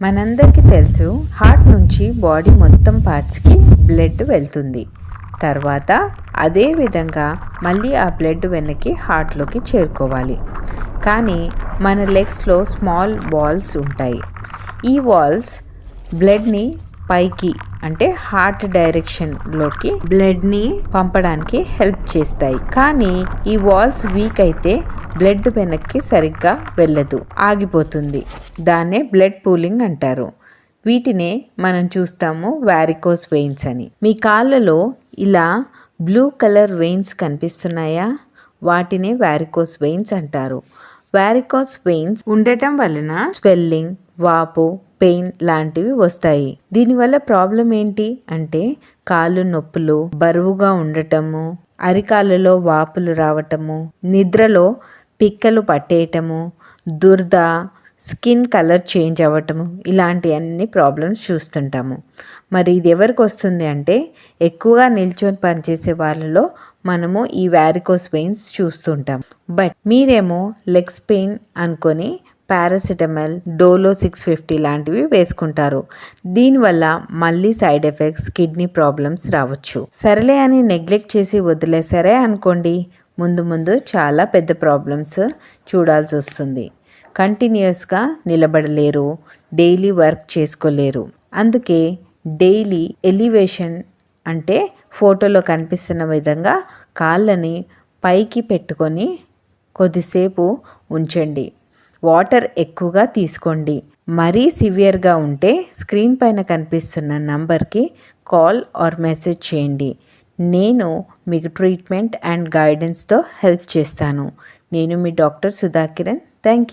మనందరికీ తెలుసు, హార్ట్ నుంచి బాడీ మొత్తం పార్ట్స్కి బ్లడ్ వెళ్తుంది. తర్వాత అదే విధంగా మళ్ళీ ఆ బ్లడ్ వెనక్కి హార్ట్లోకి చేరుకోవాలి. కానీ మన లెగ్స్లో స్మాల్ వాల్స్ ఉంటాయి. ఈ వాల్స్ బ్లడ్ని పైకి అంటే హార్ట్ డైరెక్షన్లోకి బ్లడ్ని పంపడానికి హెల్ప్ చేస్తాయి. కానీ ఈ వాల్స్ వీక్ అయితే బ్లడ్ వెనక్కి సరిగ్గా వెళ్ళదు, ఆగిపోతుంది. దాన్నే బ్లడ్ పూలింగ్ అంటారు. వీటినే మనం చూస్తాము వారికోస్ వెయిన్స్ అని. మీ కాళ్ళలో ఇలా బ్లూ కలర్ వెయిన్స్ కనిపిస్తున్నాయా? వాటినే వారికోస్ వెయిన్స్ అంటారు. వారికోస్ వెయిన్స్ ఉండటం వలన స్వెల్లింగ్, వాపు, పెయిన్ లాంటివి వస్తాయి. దీనివల్ల ప్రాబ్లం ఏంటి అంటే కాళ్ళు నొప్పులు, బరువుగా ఉండటము, అరికాళ్ళలో వాపులు రావటము, నిద్రలో పిక్కలు పట్టేయటము, దురద, స్కిన్ కలర్ చేంజ్ అవ్వటము, ఇలాంటి అన్ని ప్రాబ్లమ్స్ చూస్తుంటాము. మరి ఇది ఎవరికి వస్తుంది అంటే ఎక్కువగా నిల్చొని పనిచేసే వాళ్ళలో మనము ఈ వారికోస్ వెయిన్స్ చూస్తుంటాం. బట్ మీరేమో లెగ్స్ పెయిన్ అనుకొని పారాసిటమాల్, డోలో 650 లాంటివి వేసుకుంటారు. దీనివల్ల మళ్ళీ సైడ్ ఎఫెక్ట్స్, కిడ్నీ ప్రాబ్లమ్స్ రావచ్చు. సరేలే అని నెగ్లెక్ట్ చేసి వదిలేసారే అనుకోండి, ముందు ముందు చాలా పెద్ద ప్రాబ్లమ్స్ చూడాల్సి వస్తుంది. కంటిన్యూస్గా నిలబడలేరు, డైలీ వర్క్ చేసుకోలేరు. అందుకే డైలీ ఎలివేషన్ అంటే ఫోటోలో కనిపిస్తున్న విధంగా కాళ్ళని పైకి పెట్టుకొని కొద్దిసేపు ఉంచండి. వాటర్ ఎక్కువగా తీసుకోండి. మరీ సివియర్గా ఉంటే స్క్రీన్ పైన కనిపిస్తున్న నంబర్కి కాల్ ఆర్ మెసేజ్ చేయండి. నేను మీకు ట్రీట్మెంట్ అండ్ గైడెన్స్తో హెల్ప్ చేస్తాను. నేను మీ డాక్టర్ సుధాకిరణ్. Thank you.